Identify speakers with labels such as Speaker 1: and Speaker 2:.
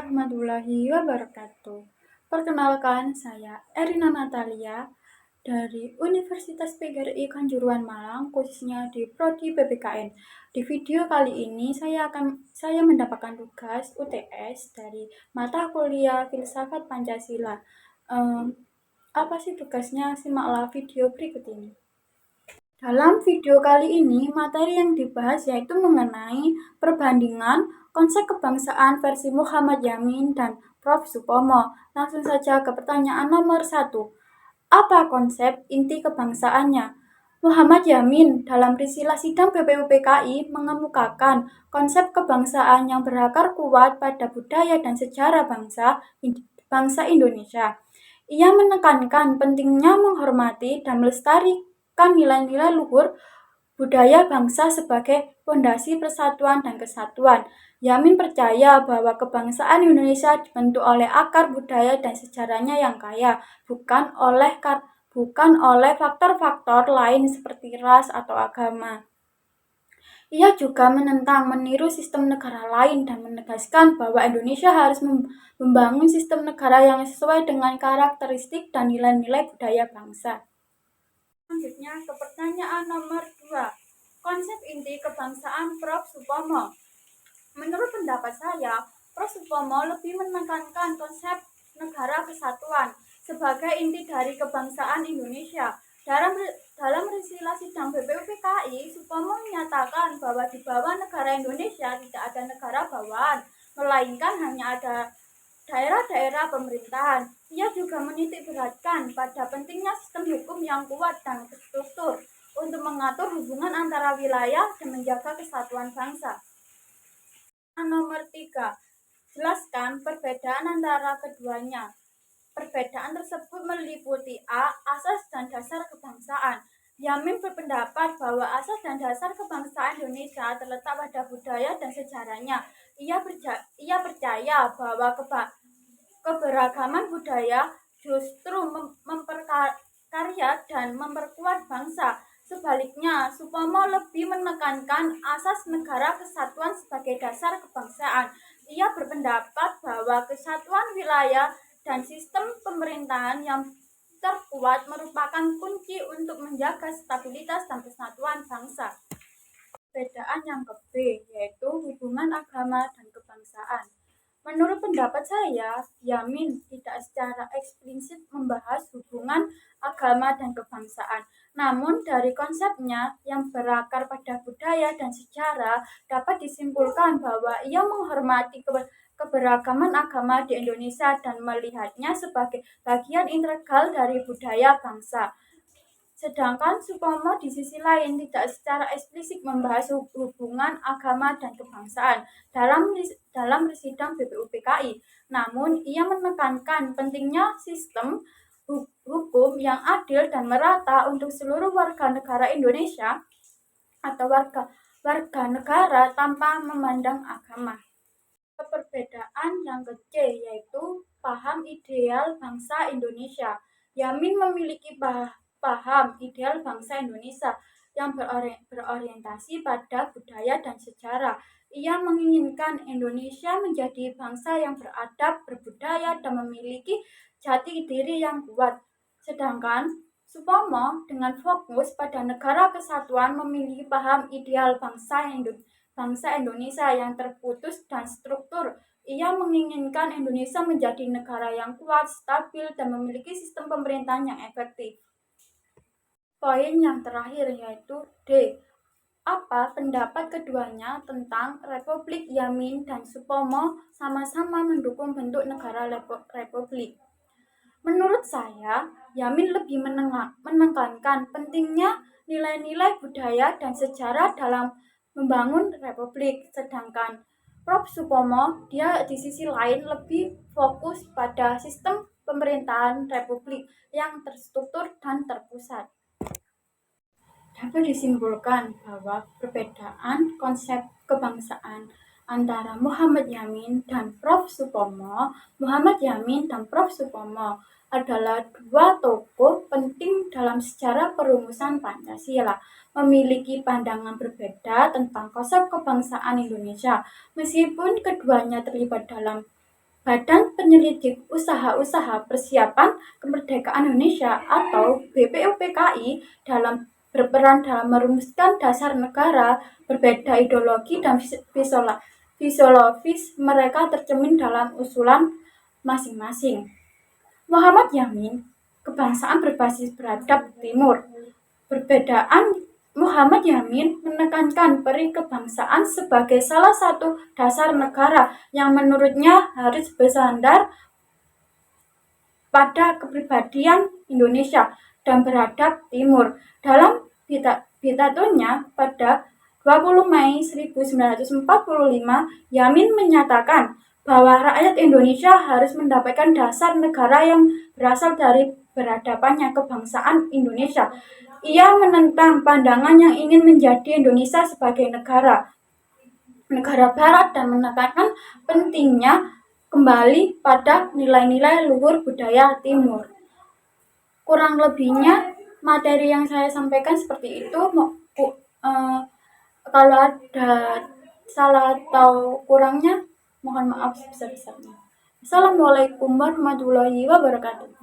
Speaker 1: warahmatullahi wabarakatuh. Perkenalkan, saya Erina Natalia dari Universitas PGRI Kanjuruhan Malang, khususnya di Prodi PPKN. Di video kali ini saya mendapatkan tugas UTS dari mata kuliah Filsafat Pancasila. Apa sih tugasnya? Simaklah video berikut ini. Dalam video kali ini, materi yang dibahas yaitu mengenai perbandingan konsep kebangsaan versi Muhammad Yamin dan Prof. Supomo. Langsung saja ke pertanyaan nomor 1. Apa konsep inti kebangsaannya? Muhammad Yamin dalam risalah sidang BPUPKI mengemukakan konsep kebangsaan yang berakar kuat pada budaya dan sejarah bangsa Indonesia. Ia menekankan pentingnya menghormati dan melestarikan nilai-nilai luhur budaya bangsa sebagai fondasi persatuan dan kesatuan. Yamin percaya bahwa kebangsaan Indonesia dibentuk oleh akar budaya dan sejarahnya yang kaya, bukan oleh faktor-faktor lain seperti ras atau agama. Ia juga menentang meniru sistem negara lain dan menegaskan bahwa Indonesia harus membangun sistem negara yang sesuai dengan karakteristik dan nilai-nilai budaya bangsa. Selanjutnya ke pertanyaan nomor 2. Konsep inti kebangsaan Prof. Supomo. Menurut pendapat saya, Prof. Supomo lebih menekankan konsep negara kesatuan sebagai inti dari kebangsaan Indonesia. Dalam risalah sidang BPUPKI, Supomo menyatakan bahwa di bawah negara Indonesia tidak ada negara bawahan, melainkan hanya ada daerah-daerah pemerintahan. Ia juga menitik beratkan pada pentingnya sistem hukum yang kuat dan terstruktur untuk mengatur hubungan antara wilayah dan menjaga kesatuan bangsa. Nomor 3. Jelaskan perbedaan antara keduanya. Perbedaan tersebut meliputi A. Asas dan dasar kebangsaan. Yamin berpendapat bahwa asas dan dasar kebangsaan Indonesia terletak pada budaya dan sejarahnya. Ia percaya bahwa keberagaman budaya justru memperkaya dan memperkuat bangsa. Sebaliknya, Supomo lebih menekankan asas negara kesatuan sebagai dasar kebangsaan. Ia berpendapat bahwa kesatuan wilayah dan sistem pemerintahan yang terkuat merupakan kunci untuk menjaga stabilitas dan persatuan bangsa. Perbedaan yang ke B, yaitu hubungan agama dan kebangsaan. Menurut pendapat saya, Yamin tidak secara eksplisit membahas hubungan agama dan kebangsaan. Namun dari konsepnya yang berakar pada budaya dan sejarah dapat disimpulkan bahwa ia menghormati keberagaman agama di Indonesia dan melihatnya sebagai bagian integral dari budaya bangsa. Sedangkan Supomo di sisi lain tidak secara eksplisit membahas hubungan agama dan kebangsaan dalam sidang BPUPKI. Namun, ia menekankan pentingnya sistem hukum yang adil dan merata untuk seluruh warga negara Indonesia atau warga negara tanpa memandang agama. Perbedaan yang ke C, yaitu paham ideal bangsa Indonesia. Yamin memiliki paham ideal bangsa Indonesia yang berorientasi pada budaya dan sejarah. Ia menginginkan Indonesia menjadi bangsa yang beradab, berbudaya, dan memiliki jati diri yang kuat. Sedangkan Supomo dengan fokus pada negara kesatuan memiliki paham ideal bangsa Indonesia yang terputus dan struktur. Ia menginginkan Indonesia menjadi negara yang kuat, stabil, dan memiliki sistem pemerintahan yang efektif. Poin yang terakhir yaitu D. Apa pendapat keduanya tentang Republik Yamin dan Supomo sama-sama mendukung bentuk negara republik? Menurut saya, Yamin lebih menekankan pentingnya nilai-nilai budaya dan sejarah dalam membangun republik, sedangkan Prof. Supomo dia di sisi lain lebih fokus pada sistem pemerintahan republik yang terstruktur dan terpusat. Dapat disimpulkan bahwa perbedaan konsep kebangsaan antara Muhammad Yamin dan Prof. Supomo adalah dua tokoh penting dalam sejarah perumusan Pancasila, memiliki pandangan berbeda tentang konsep kebangsaan Indonesia. Meskipun keduanya terlibat dalam Badan Penyelidik Usaha-Usaha Persiapan Kemerdekaan Indonesia atau BPUPKI berperan dalam merumuskan dasar negara. Berbeda ideologi dan fisiologis mereka tercermin dalam usulan masing-masing. Muhammad Yamin, kebangsaan berbasis beradab Timur. Perbedaan Muhammad Yamin menekankan peri kebangsaan sebagai salah satu dasar negara yang menurutnya harus bersandar pada kepribadian Indonesia dan beradab Timur. Dalam pidatonya pada 20 Mei 1945, Yamin menyatakan bahwa rakyat Indonesia harus mendapatkan dasar negara yang berasal dari beradabannya kebangsaan Indonesia. Ia menentang pandangan yang ingin menjadi Indonesia sebagai negara barat dan menekankan pentingnya kembali pada nilai-nilai luhur budaya Timur. Kurang lebihnya materi yang saya sampaikan seperti itu. Kalau ada salah atau kurangnya, mohon maaf sebesar-besarnya. Assalamualaikum warahmatullahi wabarakatuh.